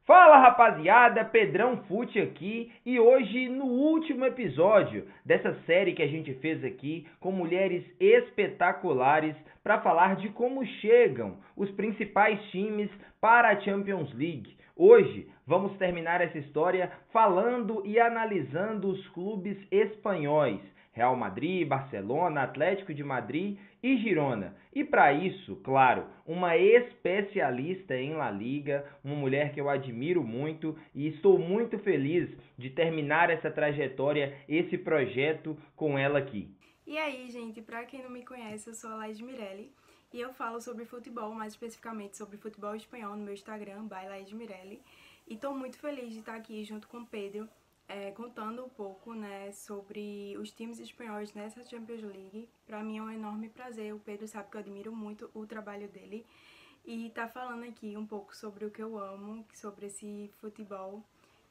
Fala rapaziada, Pedrão Fute aqui e hoje no último episódio dessa série que a gente fez aqui com mulheres espetaculares para falar de como chegam os principais times para a Champions League. Hoje vamos terminar essa história falando e analisando os clubes espanhóis. Real Madrid, Barcelona, Atlético de Madrid e Girona. E para isso, claro, uma especialista em La Liga, uma mulher que eu admiro muito e estou muito feliz de terminar essa trajetória, esse projeto com ela aqui. E aí, gente, pra quem não me conhece, eu sou a Laís Mirelli e eu falo sobre futebol, mais especificamente sobre futebol espanhol no meu Instagram, Laís Mirelli. E tô muito feliz de estar aqui junto com o Pedro, contando um pouco, né, sobre os times espanhóis nessa Champions League. Pra mim é um enorme prazer, o Pedro sabe que eu admiro muito o trabalho dele. E tá falando aqui um pouco sobre o que eu amo, sobre esse futebol,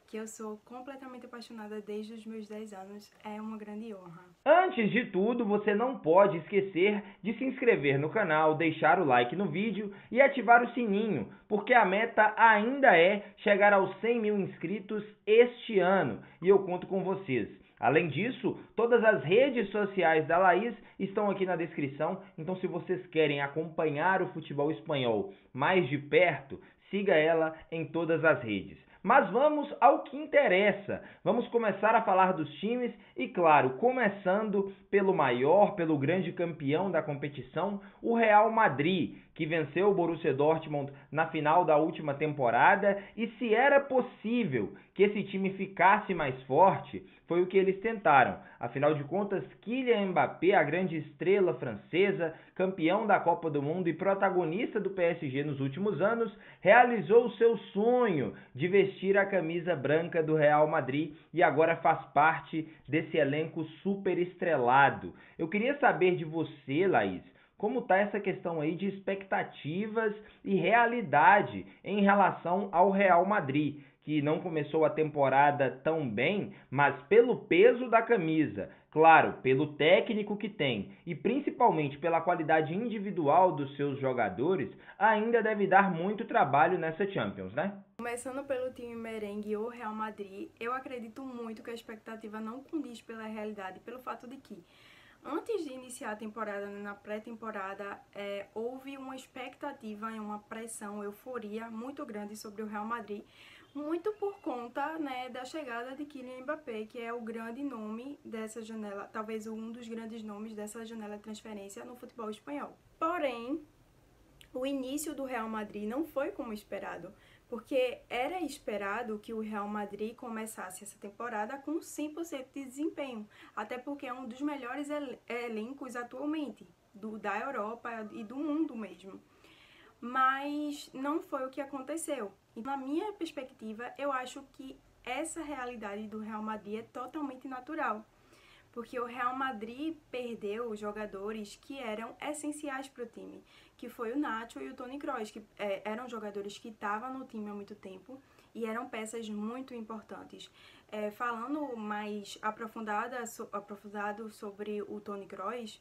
que eu sou completamente apaixonada desde os meus 10 anos, é uma grande honra. Antes de tudo, você não pode esquecer de se inscrever no canal, deixar o like no vídeo e ativar o sininho, porque a meta ainda é chegar aos 100 mil inscritos este ano e eu conto com vocês. Além disso, todas as redes sociais da Laís estão aqui na descrição, então se vocês querem acompanhar o futebol espanhol mais de perto, siga ela em todas as redes. Mas vamos ao que interessa. Vamos começar a falar dos times e, claro, começando pelo maior, pelo grande campeão da competição, o Real Madrid, que venceu o Borussia Dortmund na final da última temporada, e se era possível que esse time ficasse mais forte, foi o que eles tentaram. Afinal de contas, Kylian Mbappé, a grande estrela francesa, campeão da Copa do Mundo e protagonista do PSG nos últimos anos, realizou o seu sonho de vestir a camisa branca do Real Madrid e agora faz parte desse elenco super estrelado. Eu queria saber de você, Laís, como está essa questão aí de expectativas e realidade em relação ao Real Madrid, que não começou a temporada tão bem, mas pelo peso da camisa, claro, pelo técnico que tem e principalmente pela qualidade individual dos seus jogadores, ainda deve dar muito trabalho nessa Champions, né? Começando pelo time merengue ou Real Madrid, eu acredito muito que a expectativa não condiz pela realidade, pelo fato de que antes de iniciar a temporada, na pré-temporada, houve uma expectativa e uma pressão, euforia muito grande sobre o Real Madrid, muito por conta, né, da chegada de Kylian Mbappé, que é o grande nome dessa janela, talvez um dos grandes nomes dessa janela de transferência no futebol espanhol. Porém, o início do Real Madrid não foi como esperado, porque era esperado que o Real Madrid começasse essa temporada com 100% de desempenho, até porque é um dos melhores elencos atualmente da Europa e do mundo mesmo. Mas não foi o que aconteceu. E na minha perspectiva, eu acho que essa realidade do Real Madrid é totalmente natural, porque o Real Madrid perdeu jogadores que eram essenciais para o time, que foi o Nacho e o Toni Kroos, que eram jogadores que estavam no time há muito tempo e eram peças muito importantes. Falando mais aprofundado sobre o Toni Kroos,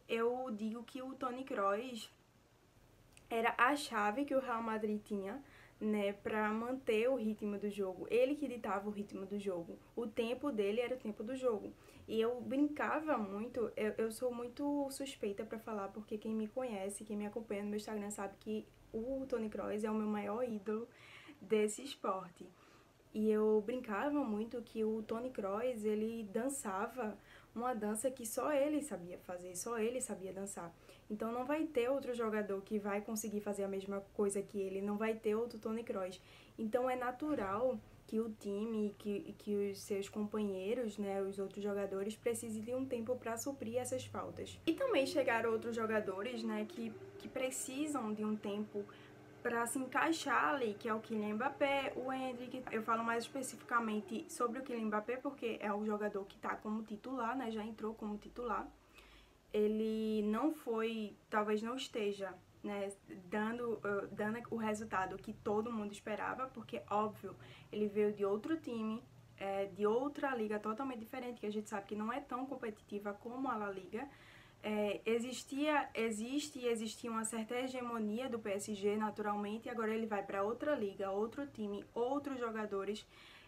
eu digo que o Toni Kroos era a chave que o Real Madrid tinha, né, para manter o ritmo do jogo. Ele que ditava o ritmo do jogo. O tempo dele era o tempo do jogo. E eu brincava muito, eu sou muito suspeita para falar, porque quem me conhece, quem me acompanha no meu Instagram sabe que o Toni Kroos é o meu maior ídolo desse esporte. E eu brincava muito que o Toni Kroos, ele dançava uma dança que só ele sabia fazer, só ele sabia dançar. Então não vai ter outro jogador que vai conseguir fazer a mesma coisa que ele, não vai ter outro Toni Kroos. Então é natural que o time, que os seus companheiros, né, os outros jogadores, precisem de um tempo para suprir essas faltas. E também chegaram outros jogadores, né, que precisam de um tempo para se encaixar ali, que é o Kylian Mbappé, o Endrick. Eu falo mais especificamente sobre o Kylian Mbappé porque é o jogador que está como titular, né, já entrou como titular. Ele não foi, talvez não esteja, né, dando o resultado que todo mundo esperava, porque, óbvio, ele veio de outro time, de outra liga totalmente diferente, que a gente sabe que não é tão competitiva como a La Liga, Existia uma certa hegemonia do PSG naturalmente, e agora ele vai para outra liga, outro time, outros jogadores.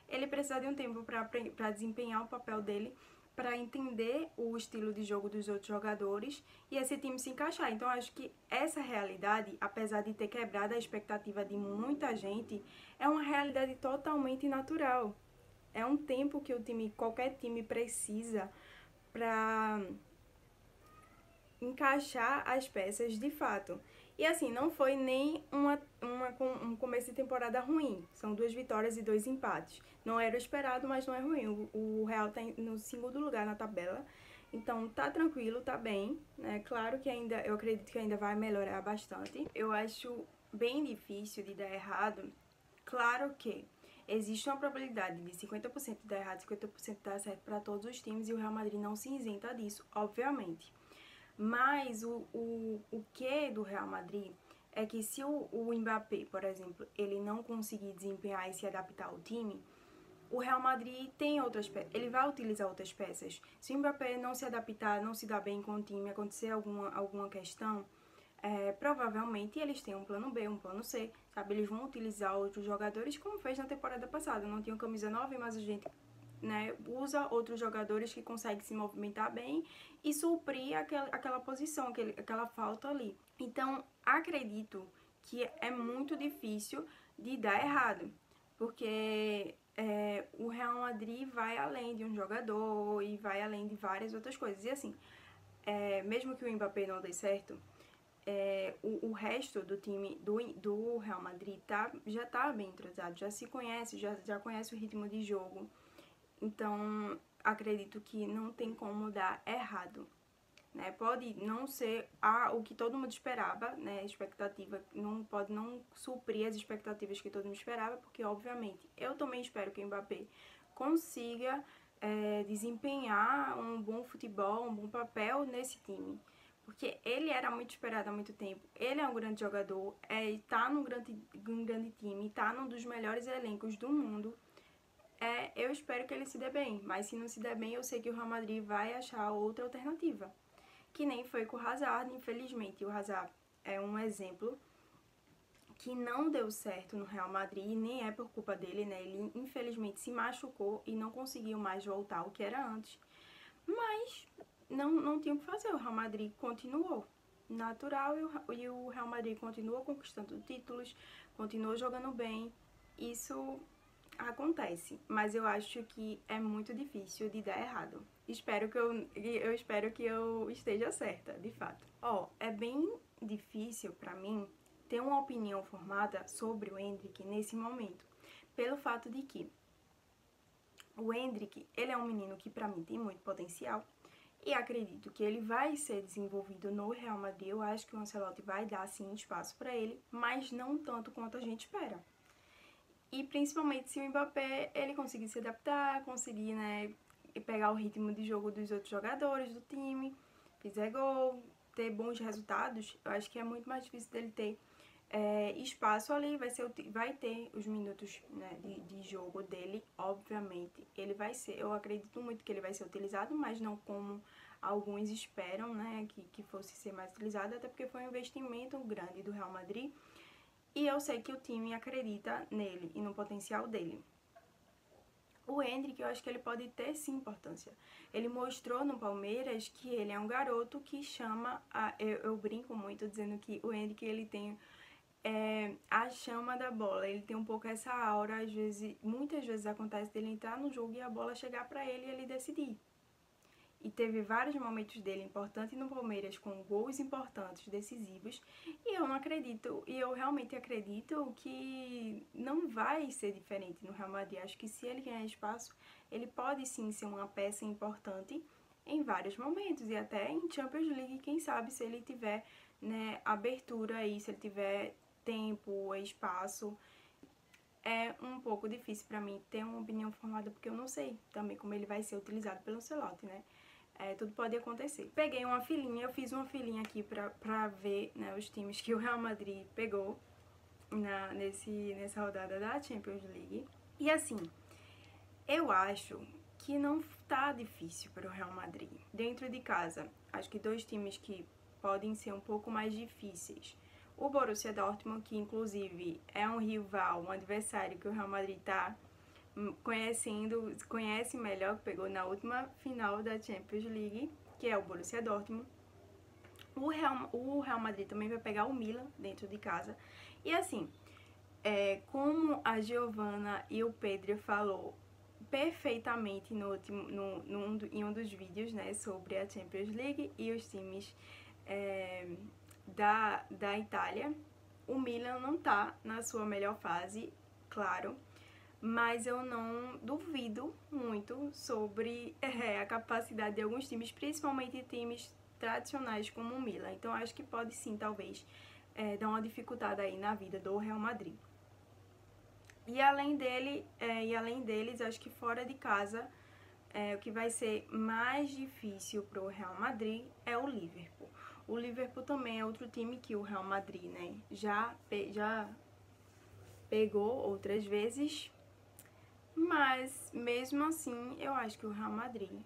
Ele precisa de um tempo para desempenhar o papel dele, para entender o estilo de jogo dos outros jogadores e esse time se encaixar. Então, acho que essa realidade, apesar de ter quebrado a expectativa de muita gente, é uma realidade totalmente natural. É um tempo que qualquer time precisa para encaixar as peças de fato. E assim, não foi nem um começo de temporada ruim. São 2 vitórias e 2 empates. Não era esperado, mas não é ruim. O Real está no segundo lugar na tabela. Então tá tranquilo, tá bem, né? Claro que eu acredito que ainda vai melhorar bastante. Eu acho bem difícil de dar errado. Claro que existe uma probabilidade de 50% de dar errado e 50% de dar certo para todos os times, e o Real Madrid não se isenta disso, obviamente. Mas o que do Real Madrid é que se o Mbappé, por exemplo, ele não conseguir desempenhar e se adaptar ao time, o Real Madrid tem outras peças, ele vai utilizar outras peças. Se o Mbappé não se adaptar, não se dar bem com o time, acontecer alguma questão, provavelmente eles têm um plano B, um plano C, sabe? Eles vão utilizar outros jogadores, como fez na temporada passada. Não tinha camisa 9, mas a gente, né, usa outros jogadores que conseguem se movimentar bem e suprir aquela posição, aquela falta ali. Então, acredito que é muito difícil de dar errado, porque o Real Madrid vai além de um jogador e vai além de várias outras coisas. E assim, mesmo que o Mbappé não dê certo, o resto do time do Real Madrid já tá bem entrosado, já se conhece, já conhece o ritmo de jogo. Então, acredito que não tem como dar errado, né? Pode não ser o que todo mundo esperava, né? Expectativa pode não suprir as expectativas que todo mundo esperava, porque, obviamente, eu também espero que o Mbappé consiga desempenhar um bom futebol, um bom papel nesse time. Porque ele era muito esperado há muito tempo. Ele é um grande jogador, tá num grande time, tá num dos melhores elencos do mundo. Eu espero que ele se dê bem, mas se não se der bem, eu sei que o Real Madrid vai achar outra alternativa. Que nem foi com o Hazard, infelizmente. O Hazard é um exemplo que não deu certo no Real Madrid, e nem é por culpa dele, né? Ele infelizmente se machucou e não conseguiu mais voltar ao que era antes. Mas não tinha o que fazer, o Real Madrid continuou natural e o Real Madrid continuou conquistando títulos, continuou jogando bem. Isso acontece, mas eu acho que é muito difícil de dar errado. Eu espero que eu esteja certa, de fato. É bem difícil para mim ter uma opinião formada sobre o Endrick nesse momento, pelo fato de que o Endrick, ele é um menino que para mim tem muito potencial e acredito que ele vai ser desenvolvido no Real Madrid. Eu acho que o Ancelotti vai dar sim espaço para ele, mas não tanto quanto a gente espera. E principalmente se o Mbappé ele conseguir se adaptar, conseguir, né, pegar o ritmo de jogo dos outros jogadores do time, fizer gol, ter bons resultados, eu acho que é muito mais difícil dele ter espaço ali, vai ter os minutos, né, de jogo dele, obviamente. Eu acredito muito que ele vai ser utilizado, mas não como alguns esperam, né, que fosse ser mais utilizado, até porque foi um investimento grande do Real Madrid. E eu sei que o time acredita nele e no potencial dele. O Endrick, eu acho que ele pode ter sim importância. Ele mostrou no Palmeiras que ele é um garoto que chama... Eu brinco muito dizendo que o Endrick, ele tem a chama da bola. Ele tem um pouco essa aura, muitas vezes acontece dele entrar no jogo e a bola chegar para ele e ele decidir. E teve vários momentos dele importantes no Palmeiras, com gols importantes, decisivos, e eu realmente acredito que não vai ser diferente no Real Madrid. Acho que se ele ganhar espaço, ele pode sim ser uma peça importante em vários momentos, e até em Champions League, quem sabe, se ele tiver, né, abertura aí, se ele tiver tempo, espaço. É um pouco difícil para mim ter uma opinião formada, porque eu não sei também como ele vai ser utilizado pelo Ancelotti, né? Tudo pode acontecer. Peguei uma filinha, eu fiz uma filinha aqui pra ver, né, os times que o Real Madrid pegou nessa rodada da Champions League. E assim, eu acho que não tá difícil para o Real Madrid. Dentro de casa, acho que 2 times que podem ser um pouco mais difíceis. O Borussia Dortmund, que inclusive é um rival, um adversário que o Real Madrid tá conhece melhor, que pegou na última final da Champions League, que é o Borussia Dortmund. O Real Madrid também vai pegar o Milan dentro de casa. E assim, como a Giovana e o Pedro falou perfeitamente em um dos vídeos, né, sobre a Champions League e os times da Itália, o Milan não tá na sua melhor fase, claro, mas eu não duvido muito sobre a capacidade de alguns times, principalmente times tradicionais como o Milan. Então acho que pode sim, talvez, dar uma dificuldade aí na vida do Real Madrid. E além deles, acho que fora de casa, o que vai ser mais difícil para o Real Madrid é o Liverpool. O Liverpool também é outro time que o Real Madrid, né, já pegou outras vezes, mas mesmo assim eu acho que o Real Madrid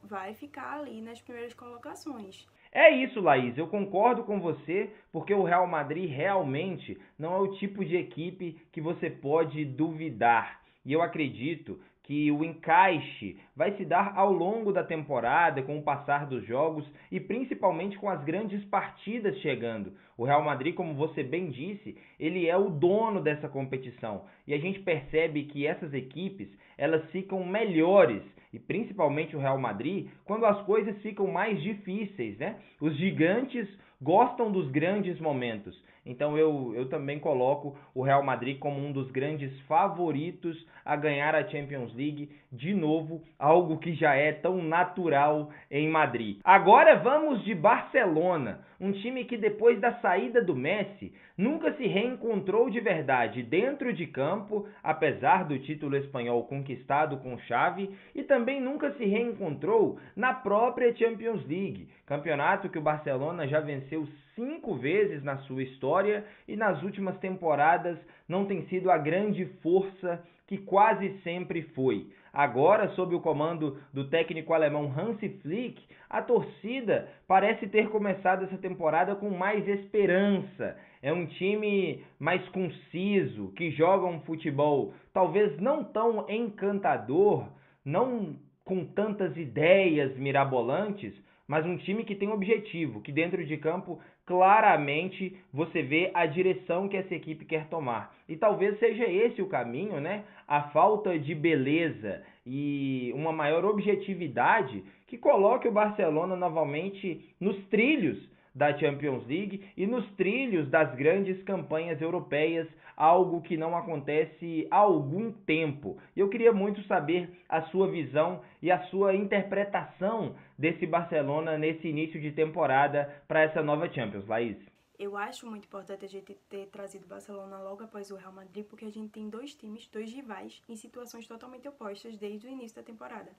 vai ficar ali nas primeiras colocações. É isso, Laís, eu concordo com você, porque o Real Madrid realmente não é o tipo de equipe que você pode duvidar. E eu acredito que o encaixe vai se dar ao longo da temporada, com o passar dos jogos e principalmente com as grandes partidas chegando. O Real Madrid, como você bem disse, ele é o dono dessa competição. E a gente percebe que essas equipes, elas ficam melhores, e principalmente o Real Madrid, quando as coisas ficam mais difíceis, né? Os gigantes gostam dos grandes momentos. Então eu também coloco o Real Madrid como um dos grandes favoritos a ganhar a Champions League de novo, algo que já é tão natural em Madrid. Agora vamos de Barcelona, um time que depois da saída do Messi nunca se reencontrou de verdade dentro de campo, apesar do título espanhol conquistado com Xavi, e também nunca se reencontrou na própria Champions League, campeonato que o Barcelona já venceu 5 vezes na sua história e nas últimas temporadas não tem sido a grande força que quase sempre foi. Agora, sob o comando do técnico alemão Hansi Flick, a torcida parece ter começado essa temporada com mais esperança. É um time mais conciso, que joga um futebol talvez não tão encantador, não com tantas ideias mirabolantes, mas um time que tem objetivo, que dentro de campo claramente você vê a direção que essa equipe quer tomar. E talvez seja esse o caminho, né? A falta de beleza e uma maior objetividade que coloque o Barcelona novamente nos trilhos da Champions League e nos trilhos das grandes campanhas europeias, algo que não acontece há algum tempo. Eu queria muito saber a sua visão e a sua interpretação desse Barcelona nesse início de temporada para essa nova Champions, Laís. Eu acho muito importante a gente ter trazido o Barcelona logo após o Real Madrid, porque a gente tem 2 times, 2 rivais, em situações totalmente opostas desde o início da temporada.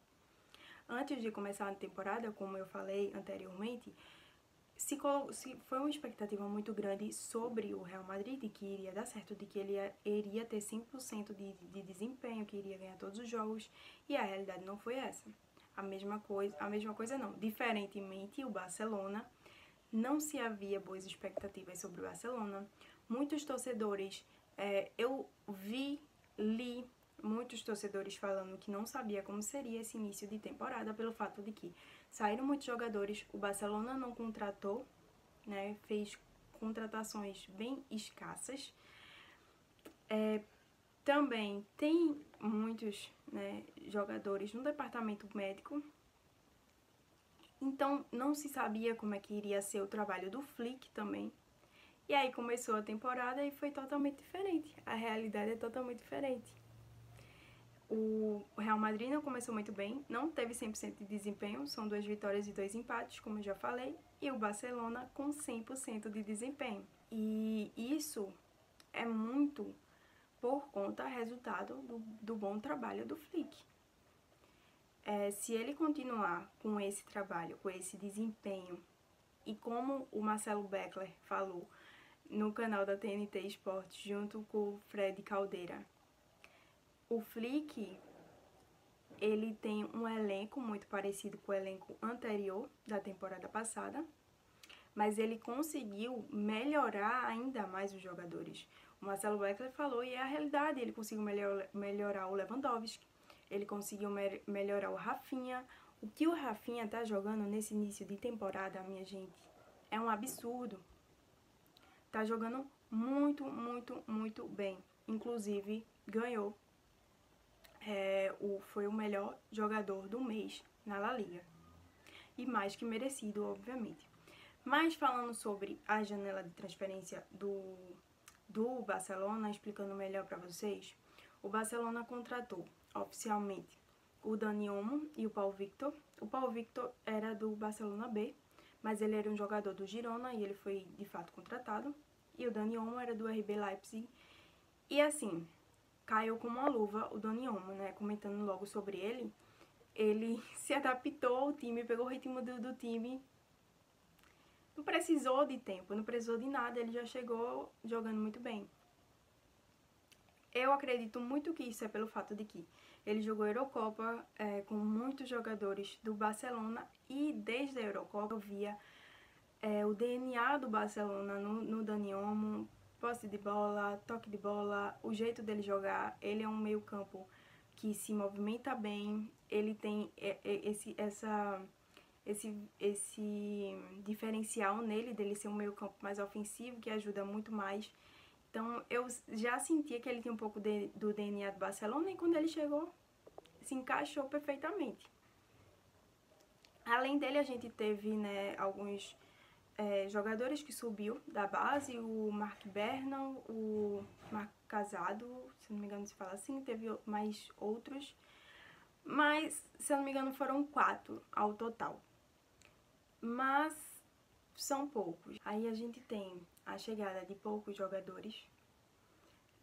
Antes de começar a temporada, como eu falei anteriormente, se foi uma expectativa muito grande sobre o Real Madrid, de que iria dar certo, de que ele iria ter 100% de desempenho, que iria ganhar todos os jogos, e a realidade não foi essa. A mesma coisa não. Diferentemente, o Barcelona, não se havia boas expectativas sobre o Barcelona. Muitos torcedores, eu li muitos torcedores falando que não sabia como seria esse início de temporada, pelo fato de que saíram muitos jogadores, o Barcelona não contratou, né, fez contratações bem escassas. Também tem muitos, né, jogadores no departamento médico, então não se sabia como é que iria ser o trabalho do Flick também. E aí começou a temporada e foi totalmente diferente, a realidade é totalmente diferente. O Real Madrid não começou muito bem, não teve 100% de desempenho, são 2 vitórias e 2 empates, como eu já falei, e o Barcelona com 100% de desempenho. E isso é muito por conta resultado do bom trabalho do Flick. Se ele continuar com esse trabalho, com esse desempenho, e como o Marcelo Beckler falou no canal da TNT Esportes, junto com o Fred Caldeira, o Flick ele tem um elenco muito parecido com o elenco anterior da temporada passada, mas ele conseguiu melhorar ainda mais os jogadores. O Marcelo Beckler falou, e é a realidade, ele conseguiu melhorar o Lewandowski, ele conseguiu melhorar o Rafinha. O que o Rafinha tá jogando nesse início de temporada, minha gente, é um absurdo. Tá jogando muito, muito, muito bem. Inclusive, ganhou. Foi o melhor jogador do mês na La Liga. E mais que merecido, obviamente. Mas falando sobre a janela de transferência do Barcelona, explicando melhor para vocês, o Barcelona contratou oficialmente o Dani Olmo e o Paulo Victor. O Paulo Victor era do Barcelona B, mas ele era um jogador do Girona e ele foi de fato contratado. E o Dani Olmo era do RB Leipzig. E assim, caiu como uma luva o Dani Olmo, né? Comentando logo sobre ele se adaptou ao time, pegou o ritmo do time. Não precisou de tempo, não precisou de nada, ele já chegou jogando muito bem. Eu acredito muito que isso é pelo fato de que ele jogou a Eurocopa com muitos jogadores do Barcelona e desde a Eurocopa eu via o DNA do Barcelona no Dani Olmo, posse de bola, toque de bola, o jeito dele jogar. Ele é um meio-campo que se movimenta bem, ele tem esse diferencial nele, dele ser um meio-campo mais ofensivo, que ajuda muito mais. Então, eu já sentia que ele tinha um pouco do DNA do Barcelona, e quando ele chegou, se encaixou perfeitamente. Além dele, a gente teve, né, alguns jogadores que subiu da base, o Mark Bernal, o Marco Casado, se não me engano se fala assim, teve mais outros, mas, se eu não me engano, foram 4 ao total. Mas são poucos. Aí a gente tem a chegada de poucos jogadores.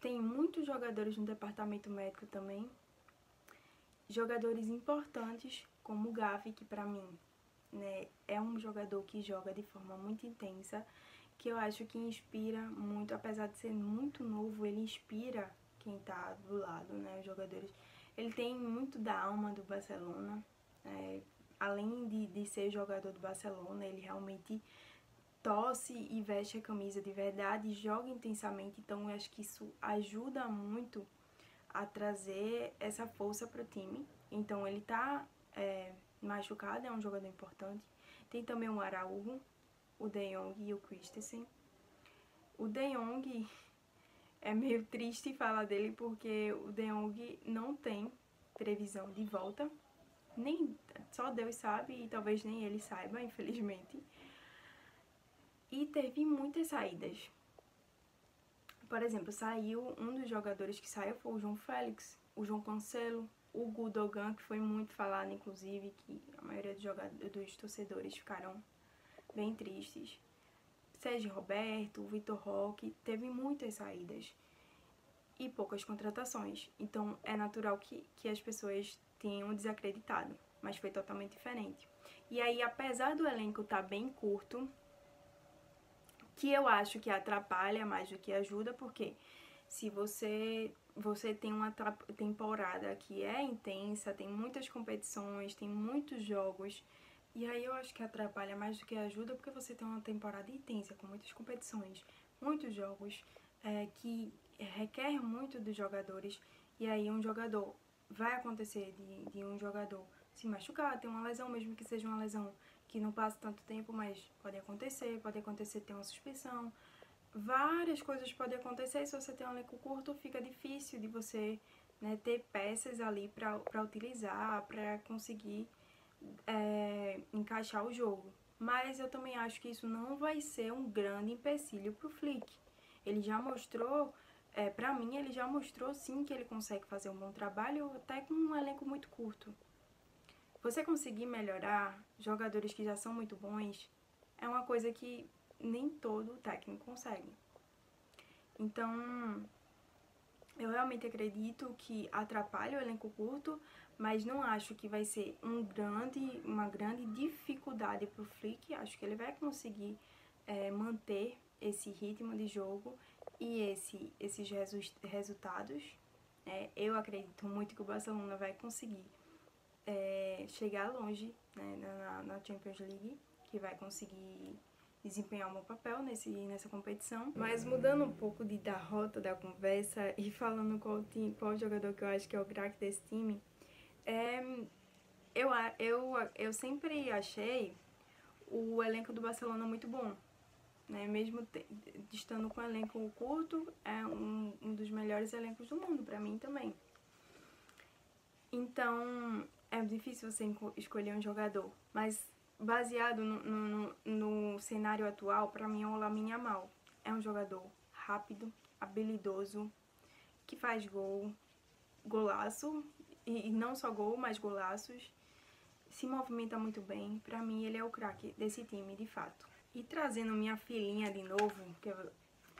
Tem muitos jogadores no departamento médico também. Jogadores importantes, como o Gavi, que pra mim, né, é um jogador que joga de forma muito intensa, que eu acho que inspira muito, apesar de ser muito novo, ele inspira quem tá do lado, né, os jogadores. Ele tem muito da alma do Barcelona, além de ser jogador do Barcelona, ele realmente torce e veste a camisa de verdade, joga intensamente, então eu acho que isso ajuda muito a trazer essa força para o time. Então ele tá machucado, é um jogador importante. Tem também o Araújo, o De Jong e o Christensen. O De Jong é meio triste falar dele porque o De Jong não tem previsão de volta. Nem só Deus sabe e talvez nem ele saiba, infelizmente. E teve muitas saídas. Por exemplo, saiu um dos jogadores que saiu foi o João Félix, o João Cancelo, o Gundogan, que foi muito falado, inclusive, que a maioria dos torcedores ficaram bem tristes. Sérgio Roberto, o Vitor Roque, teve muitas saídas e poucas contratações. Então, é natural que as pessoas tenham desacreditado, mas foi totalmente diferente. E aí, apesar do elenco estar bem curto, que eu acho que atrapalha mais do que ajuda, porque se você tem uma temporada que é intensa, tem muitas competições, tem muitos jogos, e aí eu acho que atrapalha mais do que ajuda, porque você tem uma temporada intensa, com muitas competições, muitos jogos, que requer muito dos jogadores, e aí um jogador, vai acontecer de um jogador se machucar, ter uma lesão, mesmo que seja uma lesão que não passa tanto tempo, mas pode acontecer ter uma suspensão. Várias coisas podem acontecer, e se você tem um elenco curto, fica difícil de você, né, ter peças ali para utilizar, para conseguir encaixar o jogo. Mas eu também acho que isso não vai ser um grande empecilho para o Flick. Ele já mostrou, para mim, ele já mostrou sim que ele consegue fazer um bom trabalho, até com um elenco muito curto. Você conseguir melhorar jogadores que já são muito bons é uma coisa que nem todo técnico consegue. Então, eu realmente acredito que atrapalha o elenco curto, mas não acho que vai ser uma grande dificuldade para o Flick. Acho que ele vai conseguir manter esse ritmo de jogo e esses resultados. Eu acredito muito que o Barcelona vai conseguir chegar longe, né, na Champions League, que vai conseguir desempenhar um bom papel nessa competição. Mas mudando um pouco da rota da conversa e falando qual jogador que eu acho que é o craque desse time, eu sempre achei o elenco do Barcelona muito bom, né? Mesmo estando com um elenco curto, é um dos melhores elencos do mundo, para mim também. Então, é difícil você escolher um jogador, mas baseado no cenário atual, para mim é o Lamine Yamal. É um jogador rápido, habilidoso, que faz golaço, e não só gol, mas golaços, se movimenta muito bem. Para mim, ele é o craque desse time, de fato. E trazendo minha filhinha de novo, que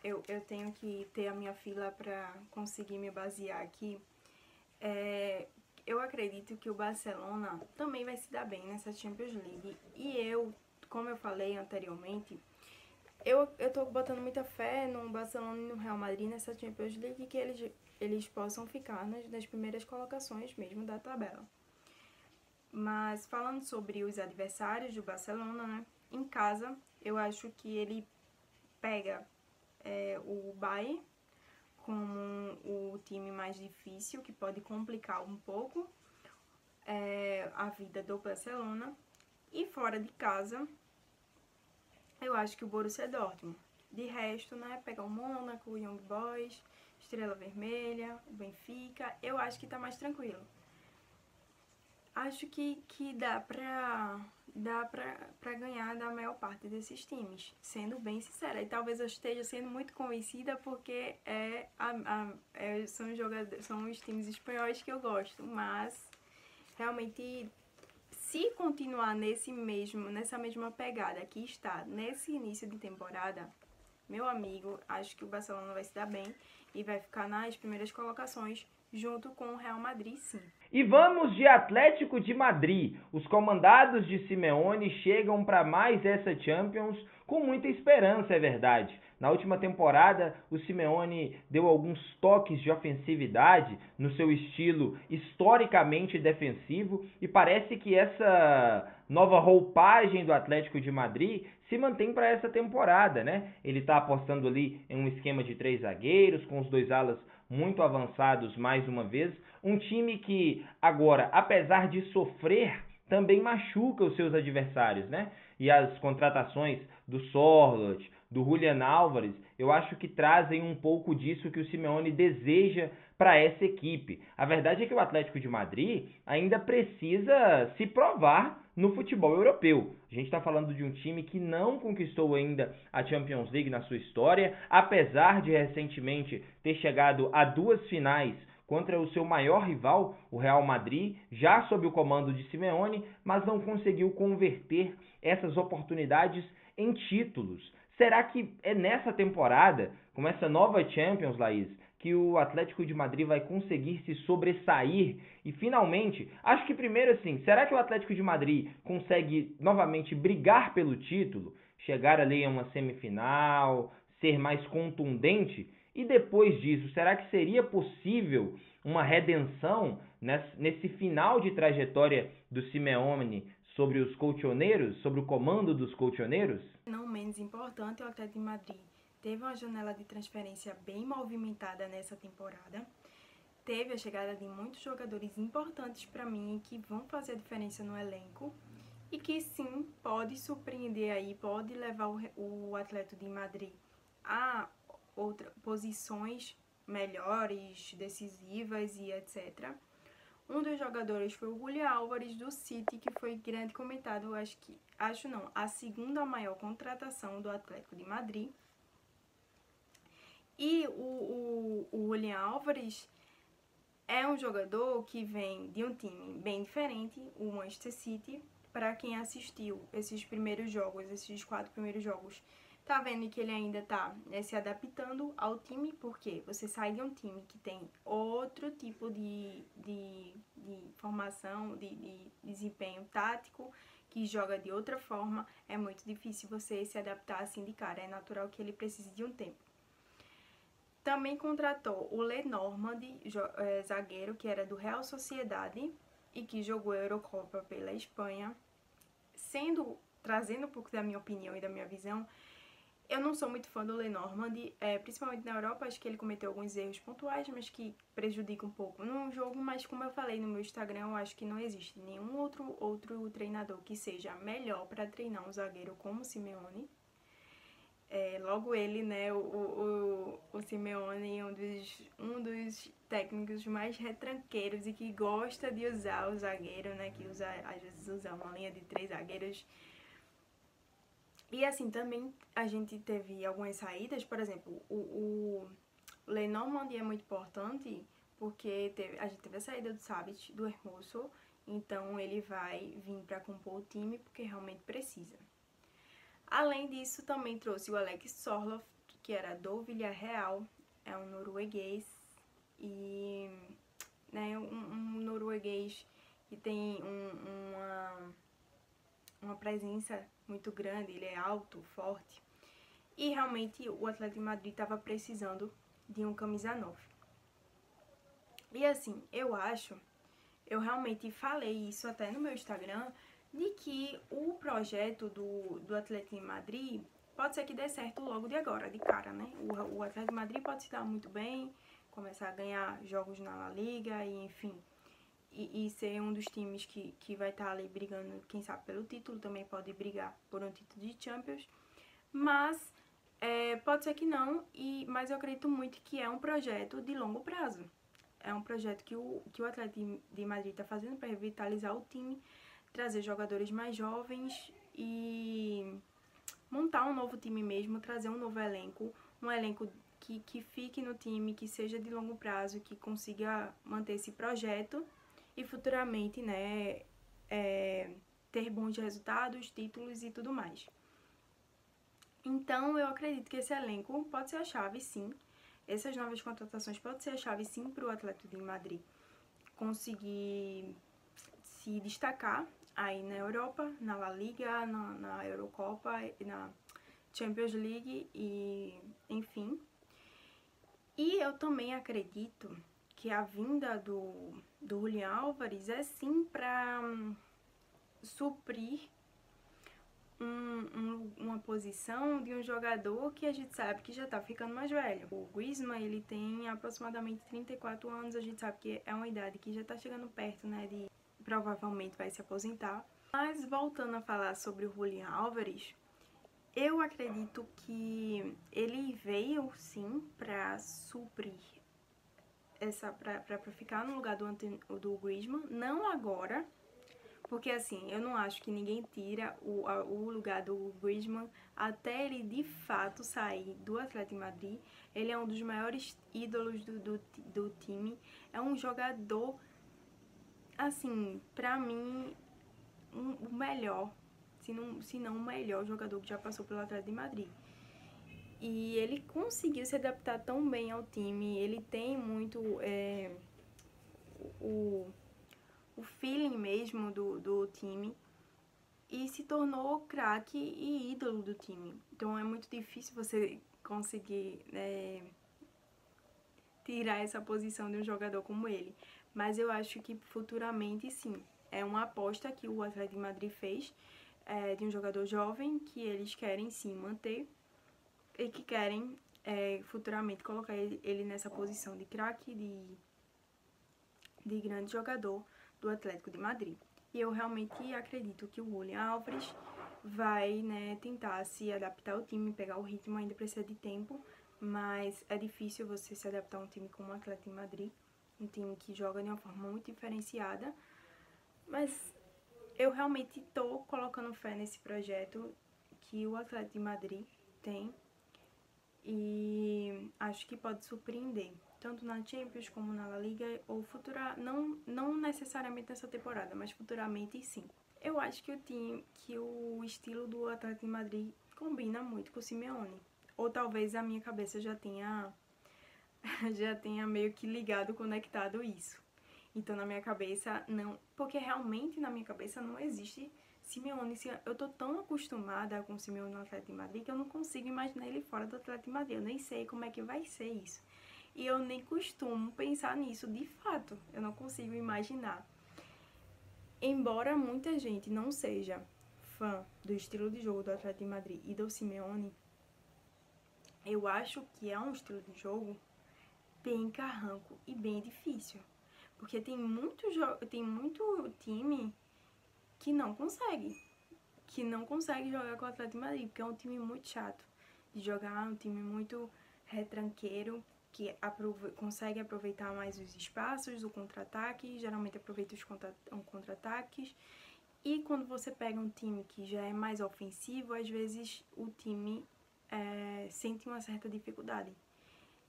eu tenho que ter a minha fila para conseguir me basear aqui, eu acredito que o Barcelona também vai se dar bem nessa Champions League. E como eu falei anteriormente, eu tô botando muita fé no Barcelona e no Real Madrid nessa Champions League, que eles possam ficar nas primeiras colocações mesmo da tabela. Mas falando sobre os adversários do Barcelona, né, em casa, eu acho que ele pega o Bayern como o time mais difícil, que pode complicar um pouco a vida do Barcelona. E fora de casa, eu acho que o Borussia Dortmund. De resto, né, pegar o Mônaco, o Young Boys, Estrela Vermelha, o Benfica, eu acho que tá mais tranquilo. Acho que dá pra ganhar da maior parte desses times, sendo bem sincera. E talvez eu esteja sendo muito convencida porque são os times espanhóis que eu gosto. Mas, realmente, se continuar nessa mesma pegada que está nesse início de temporada, meu amigo, acho que o Barcelona vai se dar bem e vai ficar nas primeiras colocações, junto com o Real Madrid, sim. E vamos de Atlético de Madrid. Os comandados de Simeone chegam para mais essa Champions com muita esperança, é verdade. Na última temporada, o Simeone deu alguns toques de ofensividade no seu estilo historicamente defensivo e parece que essa nova roupagem do Atlético de Madrid se mantém para essa temporada, né? Ele está apostando ali em um esquema de 3 zagueiros, com os 2 alas muito avançados mais uma vez. Um time que agora, apesar de sofrer, também machuca os seus adversários, né? E as contratações do Sorloth, do Julian Álvares, eu acho que trazem um pouco disso que o Simeone deseja para essa equipe. A verdade é que o Atlético de Madrid ainda precisa se provar no futebol europeu. A gente está falando de um time que não conquistou ainda a Champions League na sua história, apesar de recentemente ter chegado a 2 finais contra o seu maior rival, o Real Madrid, já sob o comando de Simeone, mas não conseguiu converter essas oportunidades em títulos. Será que é nessa temporada, com essa nova Champions, Laís, que o Atlético de Madrid vai conseguir se sobressair e finalmente, acho que primeiro assim, será que o Atlético de Madrid consegue novamente brigar pelo título, chegar ali a uma semifinal, ser mais contundente? E depois disso, será que seria possível uma redenção nesse final de trajetória do Simeone sobre os colchoneiros, sobre o comando dos colchoneiros? Não menos importante, o Atlético de Madrid teve uma janela de transferência bem movimentada nessa temporada. Teve a chegada de muitos jogadores importantes para mim que vão fazer a diferença no elenco e que sim, pode surpreender aí, pode levar o Atlético de Madrid a posições melhores, decisivas e etc. Um dos jogadores foi o Julian Álvares do City, que foi grande comentado, a segunda maior contratação do Atlético de Madrid. E o Julian Álvares é um jogador que vem de um time bem diferente, o Manchester City. Para quem assistiu esses 4 primeiros jogos, tá vendo que ele ainda tá se adaptando ao time, porque você sai de um time que tem outro tipo de formação, de desempenho tático, que joga de outra forma, é muito difícil você se adaptar assim de cara, é natural que ele precise de um tempo. Também contratou o Lenormand, zagueiro, que era do Real Sociedade, e que jogou a Eurocopa pela Espanha. Trazendo um pouco da minha opinião e da minha visão, eu não sou muito fã do Lenormand, principalmente na Europa. Acho que ele cometeu alguns erros pontuais, mas que prejudicam um pouco no jogo. Mas como eu falei no meu Instagram, eu acho que não existe nenhum outro treinador que seja melhor para treinar um zagueiro como o Simeone. Logo ele, né, o Simeone, um dos técnicos mais retranqueiros e que gosta de usar o zagueiro, né, que às vezes usa uma linha de 3 zagueiros. E assim, também a gente teve algumas saídas, por exemplo, o Lenormand é muito importante porque a gente teve a saída do Savic, do Hermoso, então ele vai vir para compor o time porque realmente precisa. Além disso, também trouxe o Alex Sorloth, que era do Villarreal, é um norueguês, e né, um norueguês que tem uma presença muito grande, ele é alto, forte, e realmente o Atlético de Madrid estava precisando de um camisa 9. E assim, eu realmente falei isso até no meu Instagram, de que o projeto do Atlético de Madrid pode ser que dê certo logo de agora, de cara, né? O Atlético de Madrid pode se dar muito bem, começar a ganhar jogos na La Liga e enfim, e ser um dos times que vai estar ali brigando, quem sabe, pelo título, também pode brigar por um título de Champions, mas pode ser que não, mas eu acredito muito que é um projeto de longo prazo. É um projeto que o Atlético de Madrid está fazendo para revitalizar o time, trazer jogadores mais jovens e montar um novo time mesmo, trazer um novo elenco, um elenco que fique no time, que seja de longo prazo, que consiga manter esse projeto e futuramente, né, ter bons resultados, títulos e tudo mais. Então, eu acredito que esse elenco pode ser a chave, sim. Essas novas contratações podem ser a chave, sim, para o Atlético de Madrid conseguir se destacar aí na Europa, na La Liga, na Eurocopa, na Champions League e enfim. E eu também acredito que a vinda do Julián Álvares é sim para suprir uma posição de um jogador que a gente sabe que já tá ficando mais velho. O Griezmann, ele tem aproximadamente 34 anos, a gente sabe que é uma idade que já tá chegando perto, né, de provavelmente vai se aposentar. Mas voltando a falar sobre o Julián Álvares, eu acredito que ele veio sim para suprir para ficar no lugar do Griezmann, não agora, porque assim, eu não acho que ninguém tira o lugar do Griezmann até ele de fato sair do Atlético de Madrid. Ele é um dos maiores ídolos do time, é um jogador, assim, pra mim, o melhor, se não o melhor jogador que já passou pelo Atlético de Madrid. E ele conseguiu se adaptar tão bem ao time, ele tem muito o feeling mesmo do time e se tornou craque e ídolo do time. Então é muito difícil você conseguir tirar essa posição de um jogador como ele. Mas eu acho que futuramente sim, é uma aposta que o Atlético de Madrid fez de um jogador jovem que eles querem sim manter e que querem futuramente colocar ele nessa posição de craque, de grande jogador do Atlético de Madrid. E eu realmente acredito que o Julián Álvares vai, né, tentar se adaptar ao time, pegar o ritmo, ainda precisa de tempo, mas é difícil você se adaptar a um time como o Atlético de Madrid, um time que joga de uma forma muito diferenciada, mas eu realmente estou colocando fé nesse projeto que o Atlético de Madrid tem e acho que pode surpreender, tanto na Champions como na La Liga, ou não necessariamente nessa temporada, mas futuramente sim. Eu acho que o estilo do Atlético de Madrid combina muito com o Simeone, ou talvez a minha cabeça já tenha meio que ligado, conectado isso. Então na minha cabeça não, porque realmente na minha cabeça não existe Simeone. Eu tô tão acostumada com o Simeone no Atlético de Madrid que eu não consigo imaginar ele fora do Atlético de Madrid. Eu nem sei como é que vai ser isso. E eu nem costumo pensar nisso de fato. Eu não consigo imaginar. embora muita gente não seja fã do estilo de jogo do Atlético de Madrid e do Simeone, eu acho que é um estilo de jogo bem carranco e bem difícil. Porque tem muito time que não consegue jogar com o Atlético de Madrid, porque é um time muito chato de jogar, um time muito retranqueiro, que consegue aproveitar mais os espaços, o contra-ataque, geralmente aproveita os contra-ataques. E quando você pega um time que já é mais ofensivo, às vezes o time sente uma certa dificuldade.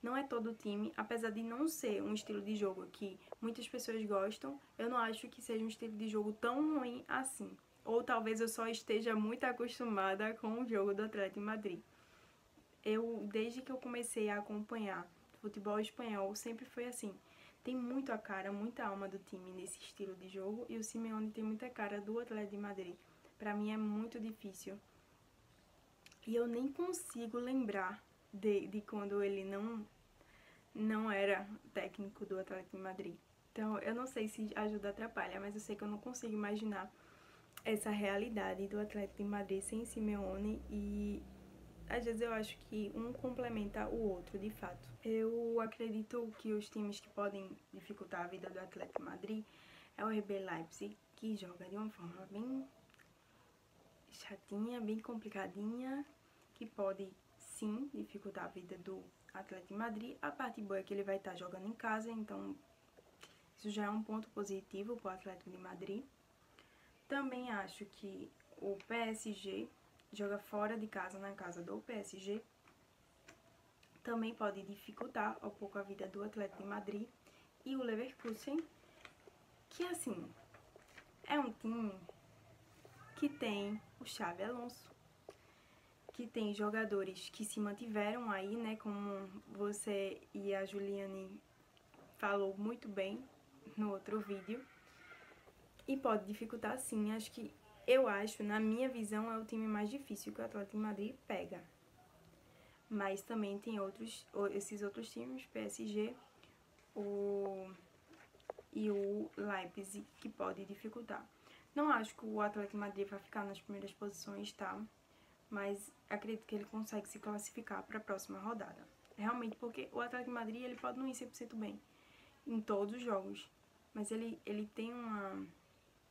Não é todo time, apesar de não ser um estilo de jogo que muitas pessoas gostam, eu não acho que seja um estilo de jogo tão ruim assim. Ou talvez eu só esteja muito acostumada com o jogo do Atlético de Madrid. Desde que eu comecei a acompanhar futebol espanhol, sempre foi assim. Tem muito a cara, muita alma do time nesse estilo de jogo, e o Simeone tem muita cara do Atlético de Madrid. Pra mim é muito difícil. E eu nem consigo lembrar de quando ele não era técnico do Atlético de Madrid. Então, eu não sei se ajuda ou atrapalha, mas eu sei que eu não consigo imaginar essa realidade do Atlético de Madrid sem Simeone, e às vezes eu acho que um complementa o outro, de fato. Eu acredito que os times que podem dificultar a vida do Atlético de Madrid é o RB Leipzig, que joga de uma forma bem chatinha, bem complicadinha, que pode sim dificultar a vida do Atlético de Madrid. A parte boa é que ele vai estar jogando em casa, então isso já é um ponto positivo para o Atlético de Madrid. Também acho que o PSG joga fora de casa, na casa do PSG, também pode dificultar um pouco a vida do Atlético de Madrid. E o Leverkusen, que assim, é um time que tem o Xabi Alonso, que tem jogadores que se mantiveram aí, né, como você e a Juliane falou muito bem no outro vídeo, e pode dificultar sim. Eu acho, na minha visão, é o time mais difícil que o Atlético de Madrid pega. Mas também tem esses outros times, PSG e o Leipzig, que pode dificultar. Não acho que o Atlético de Madrid vai ficar nas primeiras posições, tá? Mas acredito que ele consegue se classificar para a próxima rodada. Realmente, porque o Atlético de Madrid ele pode não ir 100% bem em todos os jogos, mas ele tem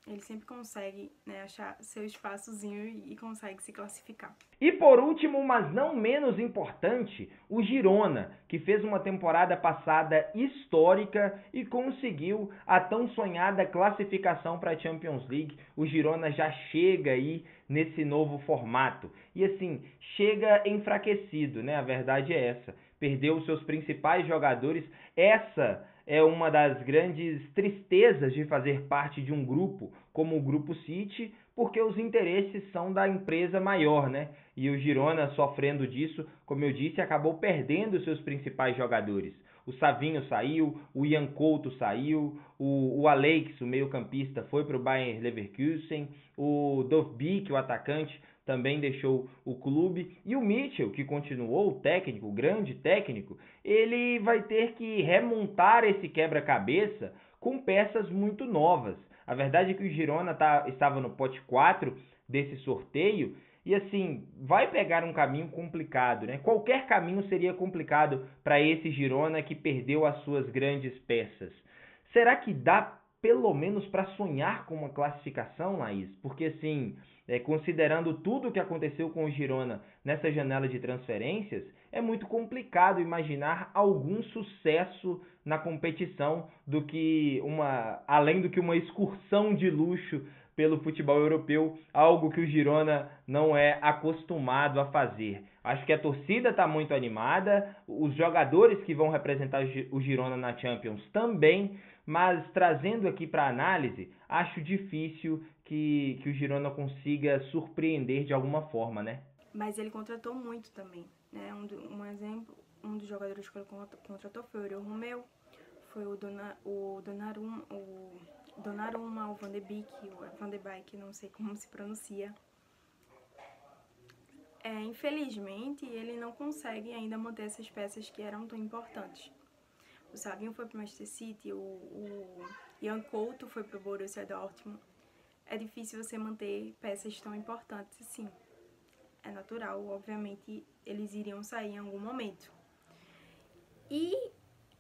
ele sempre consegue, né, achar seu espaçozinho e consegue se classificar. E por último, mas não menos importante, o Girona, que fez uma temporada passada histórica e conseguiu a tão sonhada classificação para a Champions League. O Girona já chega aí nesse novo formato. E assim, chega enfraquecido, né? A verdade é essa. Perdeu os seus principais jogadores. Essa é uma das grandes tristezas de fazer parte de um grupo como o Grupo City, porque os interesses são da empresa maior, né? E o Girona, sofrendo disso, como eu disse, acabou perdendo seus principais jogadores. O Savinho saiu, o Ian Couto saiu, o Alex, o meio-campista, foi para o Bayer Leverkusen, o Dovbyk, o atacante, também deixou o clube, e o Mitchell, que continuou o técnico, o grande técnico, ele vai ter que remontar esse quebra-cabeça com peças muito novas. A verdade é que o Girona estava no pote 4 desse sorteio e assim, vai pegar um caminho complicado, né? Qualquer caminho seria complicado para esse Girona que perdeu as suas grandes peças. Será que dá pelo menos para sonhar com uma classificação, Laís? Porque assim, considerando tudo o que aconteceu com o Girona nessa janela de transferências, é muito complicado imaginar algum sucesso na competição além do que uma excursão de luxo pelo futebol europeu, algo que o Girona não é acostumado a fazer. Acho que a torcida está muito animada, os jogadores que vão representar o Girona na Champions também, mas trazendo aqui para análise, acho difícil que o Girona consiga surpreender de alguma forma, né? Mas ele contratou muito também, né? Um exemplo, um dos jogadores que ele contratou foi o Oriol Romeu, foi o Donnarumma, o Van de Beek, não sei como se pronuncia. Infelizmente, ele não consegue ainda manter essas peças que eram tão importantes. O Savinho foi para o Manchester City, o Ian Couto foi para o Borussia Dortmund. é difícil você manter peças tão importantes assim. É natural, obviamente, eles iriam sair em algum momento. E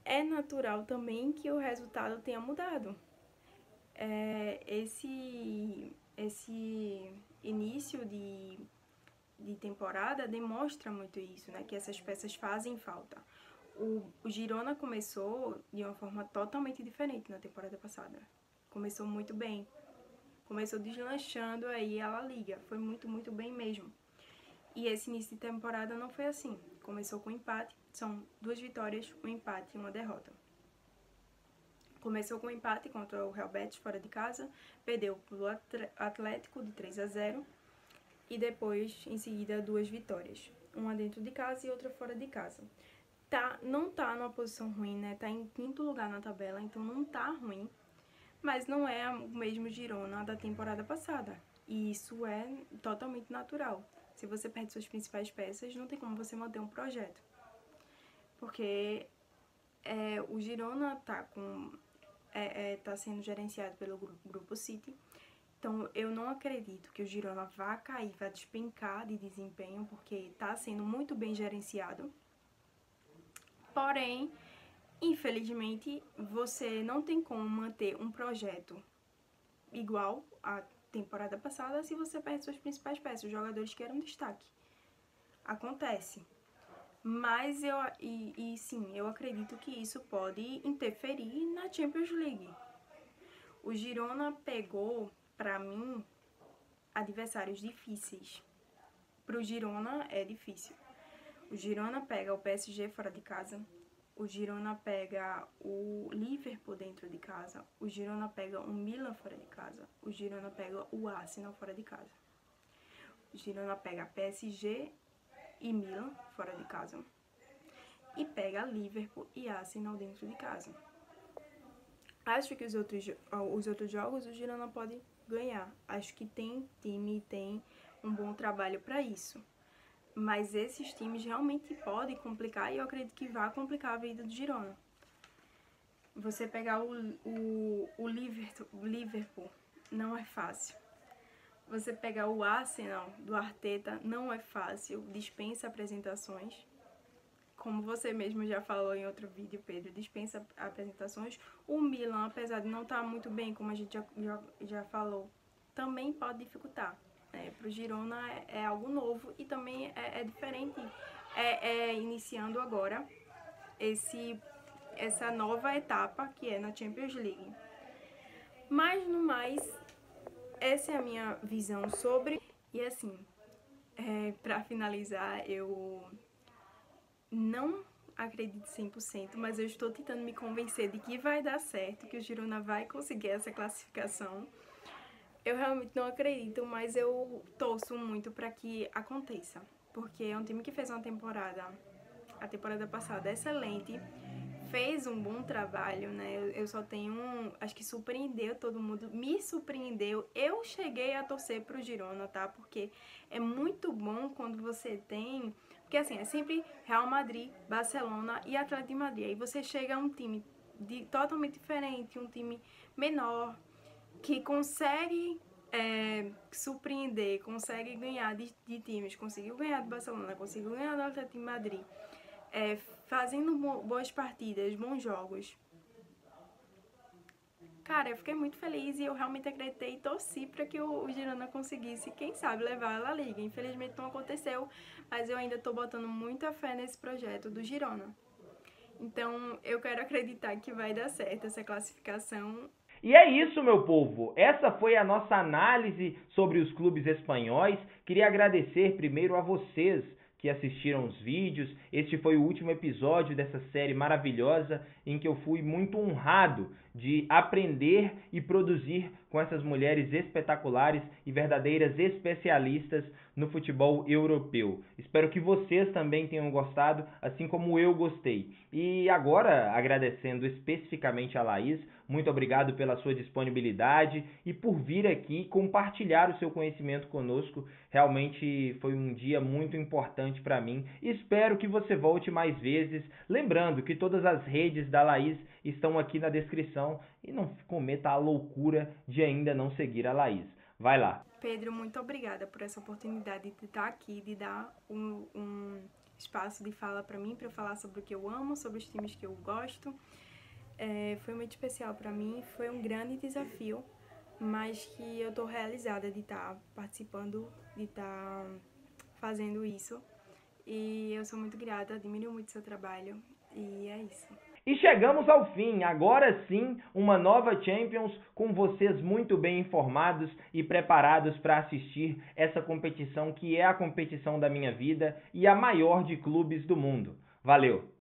é natural também que o resultado tenha mudado. Esse início de temporada demonstra muito isso, né? Que essas peças fazem falta. O Girona começou de uma forma totalmente diferente na temporada passada. Começou muito bem. Começou deslanchando aí a La Liga. Foi muito, muito bem mesmo. E esse início de temporada não foi assim. Começou com empate. São 2 vitórias, um empate e uma derrota. Começou com empate contra o Real Betis fora de casa. Perdeu para o Atlético de 3-0. E depois, em seguida, 2 vitórias. Uma dentro de casa e outra fora de casa. Não tá numa posição ruim, né? Tá em 5º lugar na tabela, então não tá ruim. Mas não é o mesmo Girona da temporada passada. E isso é totalmente natural. Se você perde suas principais peças, não tem como você manter um projeto. Porque o Girona tá sendo gerenciado pelo Grupo City. Então, eu não acredito que o Girona vá cair, vá despencar de desempenho, porque está sendo muito bem gerenciado. Porém, infelizmente, você não tem como manter um projeto igual à temporada passada se você perde suas principais peças, os jogadores que eram destaque. Acontece. Mas sim, eu acredito que isso pode interferir na Champions League. O Girona pegou, para mim, adversários difíceis. Pro Girona é difícil. O Girona pega o PSG fora de casa. O Girona pega o Liverpool dentro de casa. O Girona pega o Milan fora de casa. O Girona pega o Arsenal fora de casa. O Girona pega PSG e Milan fora de casa. E pega Liverpool e Arsenal dentro de casa. Acho que os outros jogos o Girona pode ganhar. Acho que tem time e tem um bom trabalho para isso. Mas esses times realmente podem complicar e eu acredito que vai complicar a vida do Girona. Você pegar o Liverpool não é fácil. Você pegar o Arsenal do Arteta não é fácil, dispensa apresentações. Como você mesmo já falou em outro vídeo, Pedro, dispensa apresentações. O Milan, apesar de não estar muito bem, como a gente já falou, também pode dificultar. Para o Girona é algo novo e também é diferente, iniciando agora essa nova etapa que é na Champions League. Mas, no mais, essa é a minha visão sobre... E assim, para finalizar, eu não acredito 100%, mas eu estou tentando me convencer de que vai dar certo, que o Girona vai conseguir essa classificação. Eu realmente não acredito, mas eu torço muito para que aconteça, porque é um time que fez a temporada passada excelente, fez um bom trabalho, né? Eu só tenho, acho que surpreendeu todo mundo, me surpreendeu. Eu cheguei a torcer pro Girona, tá? Porque é muito bom quando você tem, porque assim, é sempre Real Madrid, Barcelona e Atlético de Madrid. Aí você chega a um time totalmente diferente, um time menor, que consegue surpreender, consegue ganhar de times, conseguiu ganhar do Barcelona, conseguiu ganhar do Atlético de Madrid, fazendo boas partidas, bons jogos. Cara, eu fiquei muito feliz e eu realmente acreditei e torci para que o Girona conseguisse, quem sabe, levar a La Liga. Infelizmente não aconteceu, mas eu ainda tô botando muita fé nesse projeto do Girona. Então, eu quero acreditar que vai dar certo essa classificação. E é isso, meu povo. Essa foi a nossa análise sobre os clubes espanhóis. Queria agradecer primeiro a vocês que assistiram os vídeos. Este foi o último episódio dessa série maravilhosa em que eu fui muito honrado de aprender e produzir com essas mulheres espetaculares e verdadeiras especialistas no futebol europeu. Espero que vocês também tenham gostado, assim como eu gostei. E agora, agradecendo especificamente a Laís, muito obrigado pela sua disponibilidade e por vir aqui compartilhar o seu conhecimento conosco. Realmente foi um dia muito importante para mim. Espero que você volte mais vezes. Lembrando que todas as redes da Laís estão aqui na descrição e não cometa a loucura de ainda não seguir a Laís. Vai lá. Pedro, muito obrigada por essa oportunidade de estar aqui, de dar um espaço de fala para mim, para eu falar sobre o que eu amo, sobre os times que eu gosto. Foi muito especial para mim, foi um grande desafio, mas que eu estou realizada de estar participando, de estar fazendo isso. E eu sou muito grata, admiro muito o seu trabalho e é isso. E chegamos ao fim, agora sim, uma nova Champions com vocês muito bem informados e preparados para assistir essa competição que é a competição da minha vida e a maior de clubes do mundo. Valeu!